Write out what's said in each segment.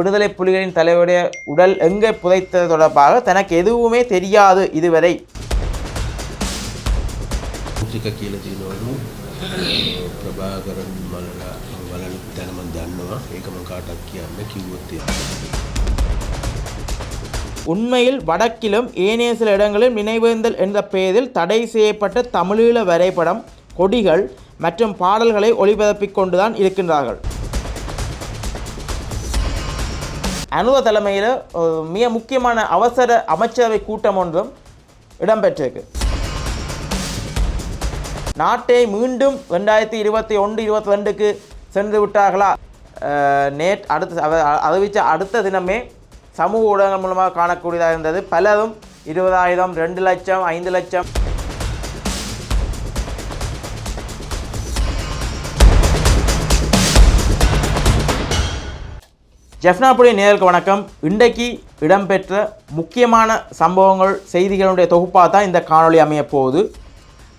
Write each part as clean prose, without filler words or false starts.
விடுதலை புலிகளின் தலைவருடைய உடல் எங்கே புதைத்தது தொடர்பாக தனக்கு எதுவுமே தெரியாது இதுவரை. ප්‍රභාකරන් මලලා බලන තැන මම දන්නවා ඒක මම කාටවත් කියන්න කිව්වොත් உண்மையில் வடக்கிலும் ஏனைய சில இடங்களில் நினைவேந்தல் என்ற பெயரில் தடை செய்யப்பட்ட தமிழீழ வரைபடம், கொடிகள் மற்றும் பாடல்களை ஒளிபரப்பிக் கொண்டுதான் இருக்கின்றார்கள். அனுர தலைமையில் மிக முக்கியமான அவசர அமைச்சரவை கூட்டம் ஒன்றும் இடம்பெற்றிருக்கு. நாட்டை மீண்டும் 2021-22க்கு சென்று விட்டார்களா? அறிவித்த அடுத்த தினமே சமூக ஊடகங்கள் மூலமாக காணக்கூடியதாக இருந்தது. பலரும் 20,000, 2 லட்சம், 5 லட்சம். ஜெஃப்னாப்புடைய நேயர்களுக்கு வணக்கம். இன்றைக்கு இடம்பெற்ற முக்கியமான சம்பவங்கள், செய்திகளுடைய தொகுப்பாக தான் இந்த காணொளி அமைய போகுது.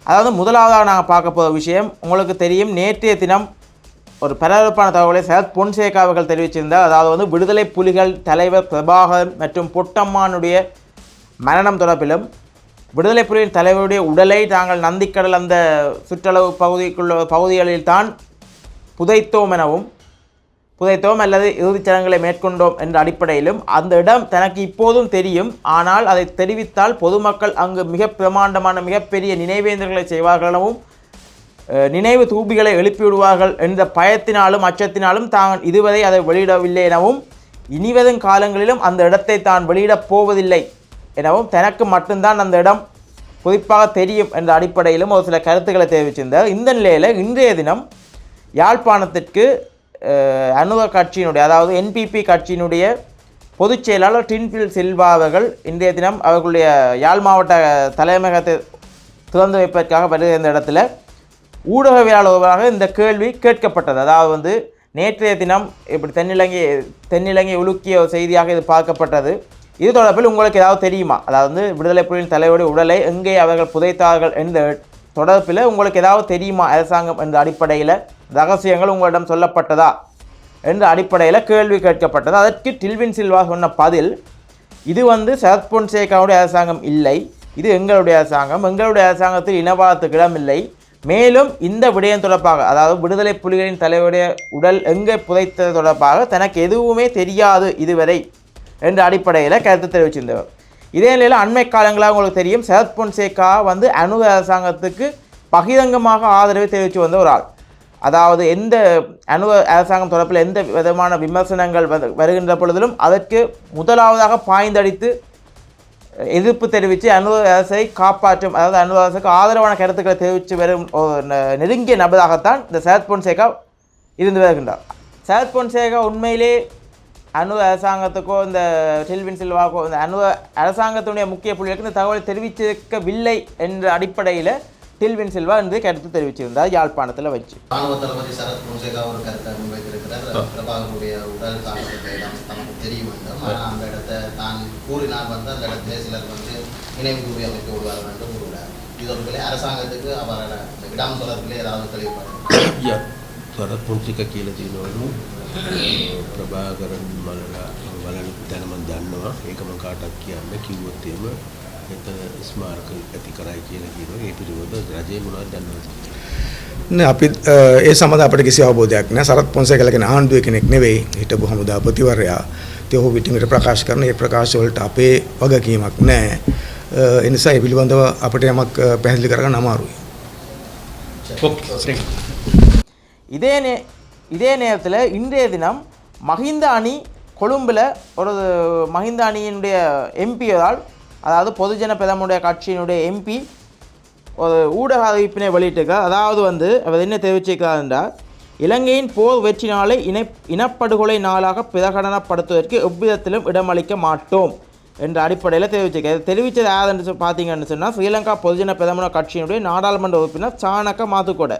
அதாவது முதலாவதாக நாங்கள் பார்க்க போகிற விஷயம், உங்களுக்கு தெரியும், நேற்றைய தினம் ஒரு பரபரப்பான தகவலை சரத் பொன்சேகா அவர்கள் தெரிவிச்சிருந்தார். அதாவது விடுதலை புலிகள் தலைவர் பிரபாகரன் மற்றும் பொட்டம்மானுடைய மரணம் தொடர்பிலும் விடுதலை புலிகளின் தலைவருடைய உடலை தாங்கள் நந்திக்கடல் அந்த சுற்றளவு பகுதிகளில் தான் புதைத்தோம் அல்லது இறுதிச் சடங்குகளை மேற்கொண்டோம் என்ற அடிப்படையிலும் அந்த இடம் தனக்கு இப்போதும் தெரியும், ஆனால் அதை தெரிவித்தால் பொதுமக்கள் அங்கு மிக பிரமாண்டமான மிகப்பெரிய நினைவேந்தல்களை செய்வார்கள் எனவும் நினைவு தூபிகளை எழுப்பிவிடுவார்கள் என்ற பயத்தினாலும் அச்சத்தினாலும் தான் இதுவரை அதை வெளியிடவில்லை எனவும் இனிவரும் காலங்களிலும் அந்த இடத்தை தான் வெளியிடப் போவதில்லை எனவும் தனக்கு மட்டும்தான் அந்த இடம் குறிப்பாக தெரியும் என்ற அடிப்படையிலும் ஒரு சில கருத்துக்களை தெரிவித்திருந்தார். இந்த நிலையில் இன்றைய தினம் யாழ்ப்பாணத்திற்கு அனுர கட்சியினுடைய, அதாவது என்பிபி கட்சியினுடைய பொதுச் செயலாளர் டின்பில் சில்வா அவர்கள் இன்றைய தினம் அவர்களுடைய யாழ் மாவட்ட தலைமையகத்தை திறந்து வைப்பதற்காக வருகிற இந்த இடத்துல ஊடகவியலாளராக இந்த கேள்வி கேட்கப்பட்டது. அதாவது நேற்றைய தினம் இப்படி தென்னிலங்கை உலுக்கிய ஒரு செய்தியாக இது பார்க்கப்பட்டது. இது தொடர்பில் உங்களுக்கு ஏதாவது தெரியுமா? அதாவது விடுதலை புலிகளின் தலைவருடைய உடலை எங்கே அவர்கள் புதைத்தார்கள் என்ற தொடர்பில் உங்களுக்கு ஏதாவது தெரியுமா? அரசாங்கம் என்ற அடிப்படையில் ரகசியங்கள் உங்களிடம் சொல்லப்பட்டதா என்ற அடிப்படையில் கேள்வி கேட்கப்பட்டது. அதற்கு டில்வின் சில்வா சொன்ன பதில், இது சரத் பொன்சேகாவுடைய அரசாங்கம் இல்லை, இது எங்களுடைய அரசாங்கம், எங்களுடைய அரசாங்கத்தில் இனவாதத்துக்கு இடமில்லை, மேலும் இந்த விடயம் தொடர்பாக, அதாவது விடுதலை புலிகளின் தலைவருடைய உடல் எங்கே புதைத்தது தொடர்பாக தனக்கு எதுவுமே தெரியாது இதுவரை என்ற அடிப்படையில் கருத்து தெரிவிச்சிருந்தவர். இதே நிலையில் அண்மை காலங்களாக உங்களுக்கு தெரியும், சரத் பொன்சேகா அனுர அரசாங்கத்துக்கு பகிரங்கமாக ஆதரவை தெரிவித்து வந்த ஒரு ஆள். அதாவது எந்த அனுர அரசாங்கம் தொடர்பில் எந்த விதமான விமர்சனங்கள் வருகின்ற பொழுதிலும் அதற்கு முதலாவதாக பாய்ந்தடித்து எதிர்ப்பு தெரிவித்து அனுர அரசை காப்பாற்றும், அதாவது அனுர அரசுக்கு ஆதரவான கருத்துக்களை தெரிவித்து வரும் நெருங்கிய நபராகத்தான் இந்த சரத் பொன்சேகா இருந்து வருகின்றார். சரத் பொன்சேகா உண்மையிலே அனுர அரசாங்கத்துக்கோ இந்த டில்வின் சில்வாக்கோ இந்த அனுர அரசாங்கத்தினுடைய முக்கிய புள்ளிகளுக்கு இந்த தகவலை தெரிவித்திருக்கவில்லை என்ற அடிப்படையில் டில்வின் சில்வா என்று கருத்து தெரிவிச்சிருந்தார் யாழ்ப்பாணத்தில் வச்சு. ராணுவ தளபதி சரத் பொன்சேகா ஒரு கருத்தை முன்வைத்திருக்கிறார். பிரபாகருடைய உடல் காரணத்தை தமக்கு தெரிய வேண்டும், ஆனால் அந்த இடத்தை தான் கூறினால் அந்த இடத்துல சிலர் நினைவு கூறி அமைக்க விடுவார் என்று கூறுகிறார். இதற்குள்ளே அரசாங்கத்துக்கு அவரோட இடம் தொடர்பிலே ஏதாவது தெளிவுபடும். සරත් පොන්සේකා කියලා තියෙනවලු ප්‍රභාකරන් මලලා බලන තැන මම දන්නවා ඒක මම කාටවත් කියන්න කිව්වොත් එහෙම එතන ස්මාරක ඇති කරයි කියලා කියනවා. ඒ පිළිවෙල රජේ මොනවද දන්නවද? නෑ අපි ඒ සම්බන්ධ අපිට කිසි අවබෝධයක් නෑ. සරත් පොන්සේකා කියන ආණ්ඩුවේ කෙනෙක් නෙවෙයි, හිටපු හමුදාපතිවරයා. ඒ ඔහු පිටිමිට ප්‍රකාශ කරන ඒ ප්‍රකාශ වලට අපේ වගකීමක් නෑ. ඒ නිසා ඒ පිළිබඳව අපිට යමක් පැහැදිලි කරගන්න අමාරුයි. இதே நேரத்தில் இன்றைய தினம் மஹிந்த அணி கொழும்பில் ஒரு மஹிந்த அணியினுடைய எம்பியால், அதாவது பொதுஜன பெரமுடைய கட்சியினுடைய எம்பி ஒரு ஊடக அறிவிப்பினை வெளியிட்டிருக்கார். அதாவது அவர் என்ன தெரிவிச்சிருக்கிறார் என்றால், இலங்கையின் போர் வெற்றி நாளை இனப்படுகொலை நாளாக பிரகடனப்படுத்துவதற்கு எவ்விதத்திலும் இடமளிக்க மாட்டோம் என்ற அடிப்படையில் தெரிவிச்சிருக்கார். தெரிவித்தது யாருன்னு பார்த்தீங்கன்னு சொன்னால், ஸ்ரீலங்கா பொதுஜன பெரமுன கட்சியினுடைய நாடாளுமன்ற உறுப்பினர் சாணக்க மாத்துக்கொட.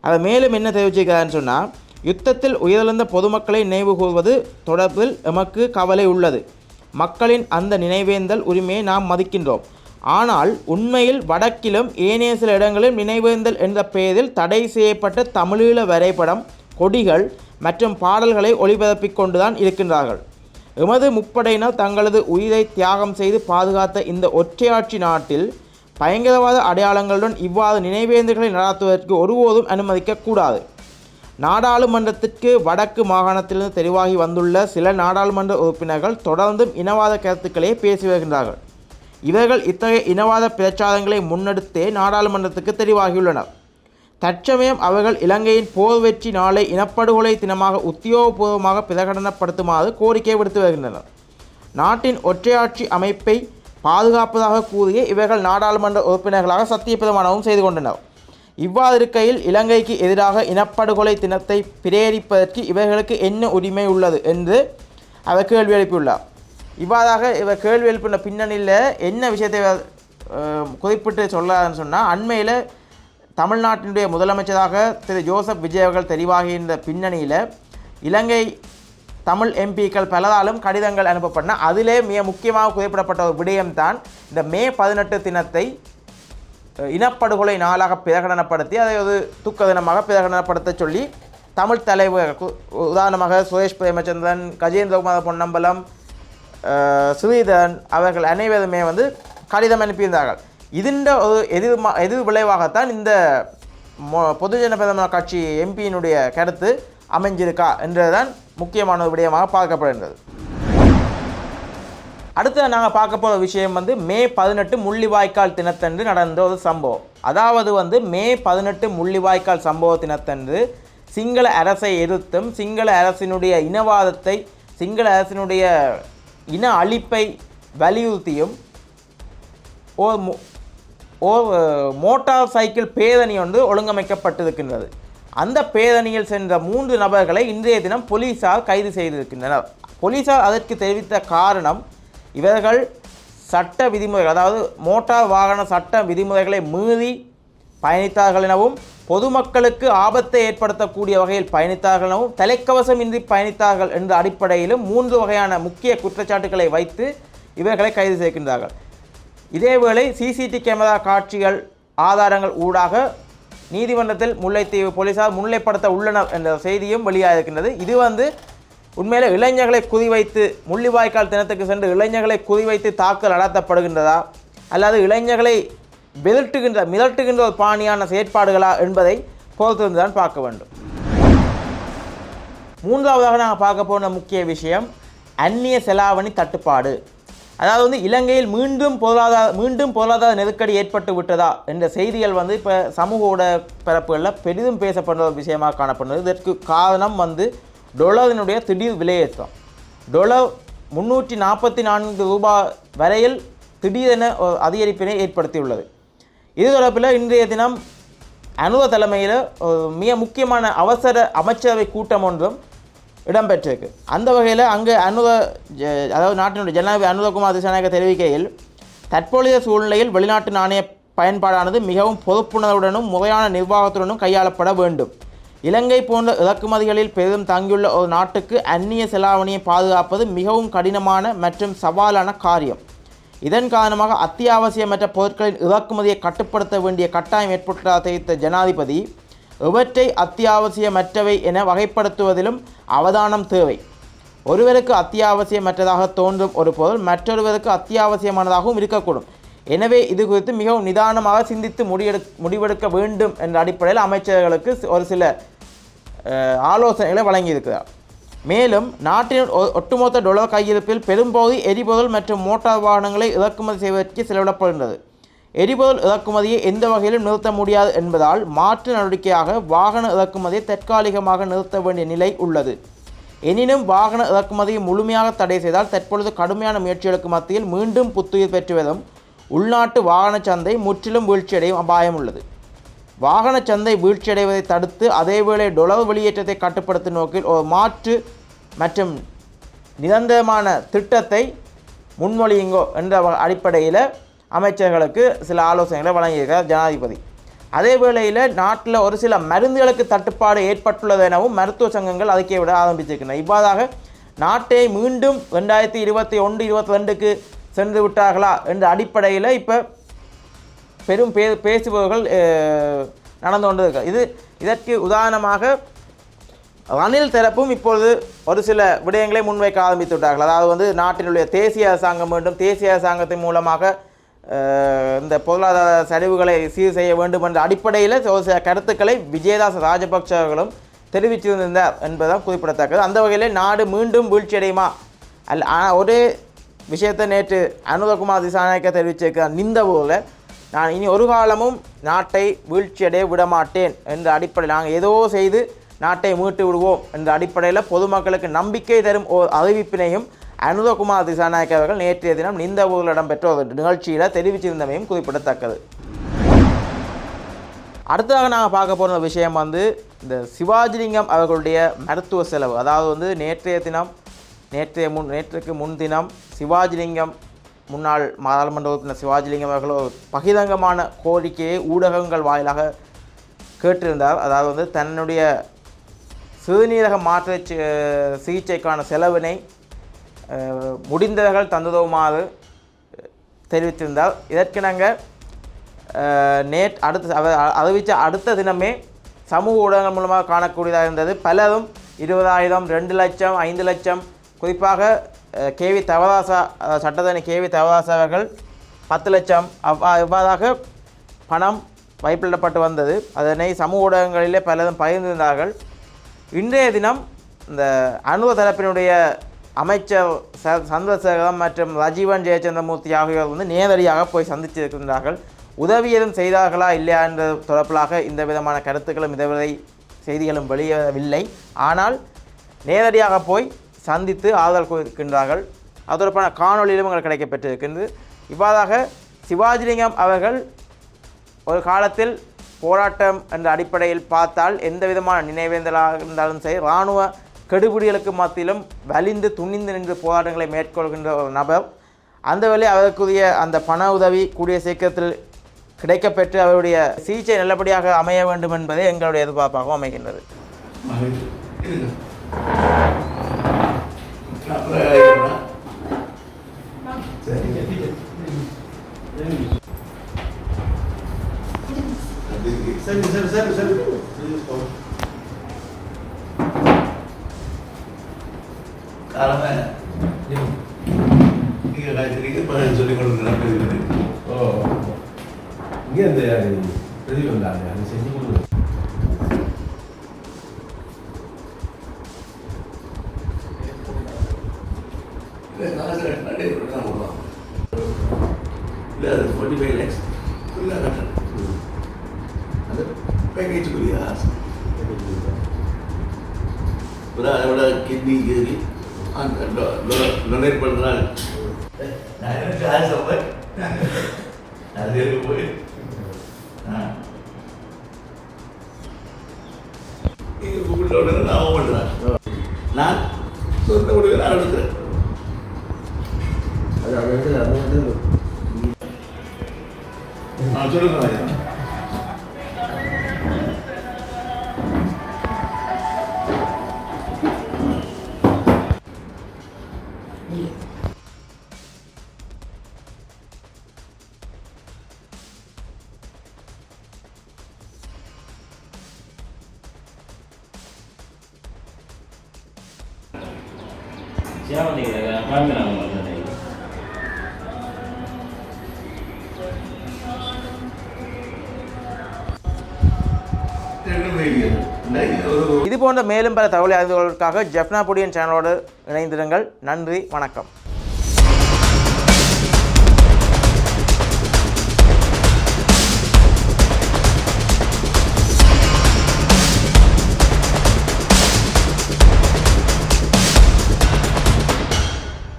அவர் மேலும் என்ன தெரிவிச்சிருக்காருன்னு சொன்னால், யுத்தத்தில் உயிரிழந்த பொதுமக்களை நினைவு கூறுவது தொடர்பில் எமக்கு கவலை உள்ளது. மக்களின் அந்த நினைவேந்தல் உரிமையை நாம் மதிக்கின்றோம். ஆனால் உண்மையில் வடக்கிலும் ஏனைய சில இடங்களில் நினைவேந்தல் என்ற பெயரில் தடை செய்யப்பட்ட தமிழீழ வரைபடம், கொடிகள் மற்றும் பாடல்களை ஒளிபரப்பிக் கொண்டுதான் இருக்கின்றார்கள். எமது முப்படையினர் தங்களது உயிரை தியாகம் செய்து பாதுகாத்த இந்த ஒற்றையாட்சி நாட்டில் பயங்கரவாத அடையாளங்களுடன் இவ்வாறு நினைவேந்தல்களை நடாத்துவதற்கு ஒருபோதும் அனுமதிக்கக்கூடாது. நாடாளுமன்றத்திற்கு வடக்கு மாகாணத்திலிருந்து தெரிவாகி வந்துள்ள சில நாடாளுமன்ற உறுப்பினர்கள் தொடர்ந்தும் இனவாத கருத்துக்களே பேசி வருகின்றார்கள். இவர்கள் இத்தகைய இனவாத பிரச்சாரங்களை முன்னெடுத்தே நாடாளுமன்றத்துக்கு தெரிவாகியுள்ளனர். தற்சமயம் அவர்கள் இலங்கையின் போர் வெற்றி நாளை இனப்படுகொலை தினமாக உத்தியோகபூர்வமாக பிரகடனப்படுத்துமாறு கோரிக்கை விடுத்து வருகின்றனர். நாட்டின் ஒற்றையாட்சி அமைப்பை பாதுகாப்பதாக கூறிய இவர்கள் நாடாளுமன்ற உறுப்பினர்களாக சத்தியப்பிரமாணமும் செய்து கொண்டனர். இவ்வாறு இருக்கையில் இலங்கைக்கு எதிராக இனப்படுகொலை தினத்தை பிரேரிப்பதற்கு இவர்களுக்கு என்ன உரிமை உள்ளது என்று அவர் கேள்வி எழுப்பியுள்ளார். இவ்வாறாக இவர் கேள்வி எழுப்பின பின்னணியில் என்ன விஷயத்தை குறிப்பிட்டு சொல்லாதுன்னு சொன்னால், அண்மையில் தமிழ்நாட்டினுடைய முதலமைச்சராக திரு ஜோசப் விஜய் அவர்கள் தெரிவாகின்ற பின்னணியில் இலங்கை தமிழ் எம்பிக்கள் பலராலும் கடிதங்கள் அனுப்பப்பட்டன. அதிலே மிக முக்கியமாக குறிப்பிடப்பட்ட ஒரு விடயம்தான் இந்த மே 18 தினத்தை இனப்படுகொலை நாளாக பிரகடனப்படுத்தி அதை ஒரு துக்க தினமாக பிரகடனப்படுத்த சொல்லி தமிழ் தலைவர் உதாரணமாக சுரேஷ் பிரேமச்சந்திரன், கஜேந்திரகுமார் பொன்னம்பலம், ஸ்ரீதரன் அவர்கள் அனைவருமே கடிதம் அனுப்பியிருந்தார்கள். இதன் ஒரு எதிர் விளைவாகத்தான் இந்த பொதுஜன பெரமுன கட்சி எம்பியினுடைய கருத்து அமைஞ்சிருக்கா என்றதுதான் முக்கியமான ஒரு விடயமாக பார்க்கப்படுகின்றது. அடுத்து நாங்கள் பார்க்க போகிற விஷயம் மே 18 முள்ளிவாய்க்கால் தினத்தன்று நடந்த ஒரு சம்பவம். அதாவது மே 18 முள்ளிவாய்க்கால் சம்பவ தினத்தன்று சிங்கள அரசை எதிர்த்தும் சிங்கள அரசினுடைய இனவாதத்தை சிங்கள அரசினுடைய இன அழிப்பை வலியுறுத்தியும் மோட்டார் சைக்கிள் பேரணி ஒழுங்கமைக்கப்பட்டிருக்கின்றது. அந்த பேரணியில் சென்ற 3 நபர்களை இன்றைய தினம் போலீசார் கைது செய்திருக்கின்றனர். போலீசார் அதற்கு தெரிவித்த காரணம், இவர்கள் சட்ட விதிமுறைகள், அதாவது மோட்டார் வாகன சட்ட விதிமுறைகளை மீறி பயணித்தார்கள் எனவும் பொதுமக்களுக்கு ஆபத்தை ஏற்படுத்தக்கூடிய வகையில் பயணித்தார்கள் எனவும் தலைக்கவசம் இன்றி பயணித்தார்கள் என்ற அடிப்படையிலும் 3 வகையான முக்கிய குற்றச்சாட்டுகளை வைத்து இவர்களை கைது செய்கின்றார்கள். இதேவேளை சிசிடி கேமரா காட்சிகள் ஆதாரங்கள் ஊடாக நீதிமன்றத்தில் முல்லைத்தீவு போலீசார் முன்னிலைப்படுத்த உள்ளனர் என்ற செய்தியும் வெளியாகிருக்கின்றது. இது உண்மையிலே இளைஞர்களை குறிவைத்து முள்ளிவாய்க்கால் தினத்துக்கு சென்று இளைஞர்களை குறிவைத்து தாக்கல் நடத்தப்படுகின்றதா அல்லது இளைஞர்களை மிரட்டுகின்ற ஒரு பாணியான செயற்பாடுகளா என்பதை பொறுத்திருந்துதான் பார்க்க வேண்டும். மூன்றாவதாக நாங்கள் பார்க்க போன முக்கிய விஷயம் அந்நிய செலாவணி தட்டுப்பாடு. அதாவது இலங்கையில் மீண்டும் பொருளாதார நெருக்கடி ஏற்பட்டு விட்டதா என்ற செய்திகள் இப்போ சமூக ஊடக பரப்புகளில் பெரிதும் பேசப்படுற ஒரு விஷயமாக காணப்படுகிறது. இதற்கு காரணம் டொலரினுடைய திடீர் விலையேற்றம். டொலர் 344 ரூபாய் வரையில் திடீரென அதிகரிப்பினை ஏற்படுத்தியுள்ளது. இது தொடர்பில் இன்றைய தினம் அனுர தலைமையில் மிக முக்கியமான அவசர அமைச்சரவை கூட்டம் ஒன்றும் இடம்பெற்றிருக்கு. அந்த வகையில் அங்கே அதாவது நாட்டினுடைய ஜனாதிபதி அனுரகுமார் திசாநாயக்க தெரிவிக்கையில், தற்போதைய சூழ்நிலையில் வெளிநாட்டு நாணய பயன்பாடானது மிகவும் பொறுப்புணர்வுடனும் முறையான நிர்வாகத்துடனும் கையாளப்பட வேண்டும். இலங்கை போன்ற இறக்குமதிகளில் பெரிதும் தங்கியுள்ள ஒரு நாட்டுக்கு அந்நிய செலாவணியை பாதுகாப்பது மிகவும் கடினமான மற்றும் சவாலான காரியம். இதன் காரணமாக அத்தியாவசியமற்ற பொருட்களின் இறக்குமதியை கட்டுப்படுத்த வேண்டிய கட்டாயம் ஏற்பட்டதாக தெரிவித்த ஜனாதிபதி, இவற்றை அத்தியாவசியமற்றவை என வகைப்படுத்துவதிலும் அவதானம் தேவை. ஒருவருக்கு அத்தியாவசியமற்றதாக தோன்றும் ஒரு பொருள் மற்றொருவருக்கு அத்தியாவசியமானதாகவும் இருக்கக்கூடும். எனவே இது குறித்து மிகவும் நிதானமாக சிந்தித்து முடிவெடுக்க வேண்டும் என்ற அடிப்படையில் அமைச்சர்களுக்கு ஒரு சில ஆலோசனைகளை வழங்கியிருக்கிறார். மேலும் நாட்டின் ஒட்டுமொத்த டொலர் கையிருப்பில் பெரும்பகுதி எரிபொருள் மற்றும் மோட்டார் வாகனங்களை இறக்குமதி செய்வதற்கு செலவிடப்படுகின்றது. எரிபொருள் இறக்குமதியை எந்த வகையிலும் நிறுத்த முடியாது என்பதால் மாற்று நடவடிக்கையாக வாகன இறக்குமதியை தற்காலிகமாக நிறுத்த வேண்டிய நிலை உள்ளது. எனினும் வாகன இறக்குமதியை முழுமையாக தடை செய்தால் தற்பொழுது கடுமையான முயற்சிகளுக்கு மத்தியில் மீண்டும் புத்துயிர் பெற்று வரும் உள்நாட்டு வாகன சந்தை முற்றிலும் வீழ்ச்சியடையும் அபாயம் உள்ளது. வாகன சந்தை வீழ்ச்சியடைவதை தடுத்து அதேவேளை டொலர் வெளியேற்றத்தை கட்டுப்படுத்தும் நோக்கில் ஒரு மாற்று மற்றும் நிரந்தரமான திட்டத்தை முன்மொழியுங்கோ என்ற அடிப்படையில் அமைச்சர்களுக்கு சில ஆலோசனைகளை வழங்கியிருக்கிறார் ஜனாதிபதி. அதே வேளையில் நாட்டில் ஒரு சில மருந்துகளுக்கு தட்டுப்பாடு ஏற்பட்டுள்ளது எனவும் மருத்துவ சங்கங்கள் அறிக்கை விட ஆரம்பித்திருக்கின்றன. இவ்வாறாக நாட்டை மீண்டும் 2021-22க்கு சென்று விட்டார்களா என்ற அடிப்படையில் இப்போ பெரும் பேசுபவர்கள் நடந்து கொண்டிருக்கிறார். இதற்கு உதாரணமாக ரணில் தரப்பும் இப்பொழுது ஒரு சில விடயங்களை முன்வைக்க ஆரம்பித்து விட்டார்கள். அதாவது வந்து நாட்டினுடைய தேசிய அரசாங்கம் வேண்டும், தேசிய அரசாங்கத்தின் மூலமாக இந்த பொருளாதார சரிவுகளை சீர் செய்ய வேண்டும் என்ற அடிப்படையில் ஒரு சில கருத்துக்களை விஜயதாச ராஜபக்ஷ அவர்களும் தெரிவித்திருந்தார் என்பதுதான் குறிப்பிடத்தக்கது. அந்த வகையில் நாடு மீண்டும் வீழ்ச்சியடையுமா ஒரே விஷயத்தை நேற்று அனுரகுமார் திசாநாயக்க தெரிவிச்சிருக்கிறார். இந்த ஊரில் நான் இனி ஒரு காலமும் நாட்டை வீழ்ச்சியடைய விடமாட்டேன் என்ற அடிப்படையில் நாங்கள் ஏதோ செய்து நாட்டை மீட்டு விடுவோம் என்ற அடிப்படையில் பொதுமக்களுக்கு நம்பிக்கை தரும் ஒரு அறிவிப்பினையும் அனுரகுமார் திசாநாயக்க அவர்கள் நேற்றைய தினம் இந்த ஊரில் இடம்பெற்ற ஒரு நிகழ்ச்சியில் தெரிவித்திருந்தமையும் குறிப்பிடத்தக்கது. அடுத்ததாக நாங்கள் பார்க்க போகிற விஷயம் வந்து இந்த சிவாஜிலிங்கம் அவர்களுடைய மருத்துவ செலவு. அதாவது வந்து நேற்றுக்கு முன்தினம் சிவாஜிலிங்கம் முன்னாள் நாடாளுமன்ற உறுப்பினர் சிவாஜிலிங்கம் அவர்கள் ஒரு பகிரங்கமான கோரிக்கையை ஊடகங்கள் வாயிலாக கேட்டிருந்தார். அதாவது வந்து தன்னுடைய சிறுநீரக மாற்று சிகிச்சைக்கான செலவினை முடிந்தவர்கள் தந்துதவுமாறு தெரிவித்திருந்தார். இதற்கிணங்க அறிவித்த அடுத்த தினமே சமூக ஊடகங்கள் மூலமாக காணக்கூடியதாக இருந்தது. பலரும் 20,000, 2 லட்சம், 5 லட்சம், குறிப்பாக கேவி தவதாசா சட்டத்தரணி கேவி தவதாசா அவர்கள் 10 லட்சம் இவ்வாறாக பணம் வைப்பிடப்பட்டு வந்தது. அதனை சமூக ஊடகங்களிலே பலரும் பகிர்ந்திருந்தார்கள். இன்றைய தினம் இந்த அனுர தரப்பினுடைய அமைச்சர் சந்திரசேகரம் மற்றும் ரஜீவன் ஜெயச்சந்திரமூர்த்தி ஆகியோர் வந்து நேரடியாக போய் சந்தித்திருக்கின்றார்கள். உதவி எதுவும் செய்தார்களா இல்லையா என்ற தொடர்பிலாக இந்த விதமான கருத்துக்களும் இதுவரை செய்திகளும் வெளியேறவில்லை. ஆனால் நேரடியாக போய் சந்தித்து ஆதரவு கொடுக்கின்றார்கள். அது தொடர்பான காணொலியிலும் எங்களுக்கு கிடைக்கப்பெற்றிருக்கின்றது. இவ்வாறாக சிவாஜிலிங்கம் அவர்கள் ஒரு காலத்தில் போராட்டம் என்ற அடிப்படையில் பார்த்தால் எந்த விதமான நினைவேந்தலாக இருந்தாலும் சரி, இராணுவ கெடுபிடிகளுக்கு மத்தியிலும் வலிந்து துணிந்து நின்று போராட்டங்களை மேற்கொள்கின்ற ஒரு நபர். அந்த வேளை அவருக்குரிய அந்த பண உதவி கூடிய சீக்கிரத்தில் கிடைக்கப்பெற்று அவருடைய சிகிச்சை நல்லபடியாக அமைய வேண்டும் என்பதே எங்களுடைய எதிர்பார்ப்பாகவும் அமைகின்றது. இங்கே அந்த பிரதி வந்தாங்க, அதை செஞ்சு கொடுங்க. இல்லை அது 45 lakhs ஃபுல்லாக கட்டணும். அந்த பேக்கேஜுக்குரிய ஆசை அதோட கிட்னி ஏறி அந்த டொனேட் பண்ணுறாங்க. நான் எனக்கு ஆசை அது போய் கூப்பிட்டோட நான் பண்ணுறேன். நான் சொந்த கொடுக்க நான் எடுக்கிறேன். சொல்லுங்க. இது போன்ற மேலும் பல தகவலை அறிந்து கொள்வதற்காக ஜெஃப்னா புடியன் சேனலோடு இணைந்திருங்கள். நன்றி, வணக்கம்.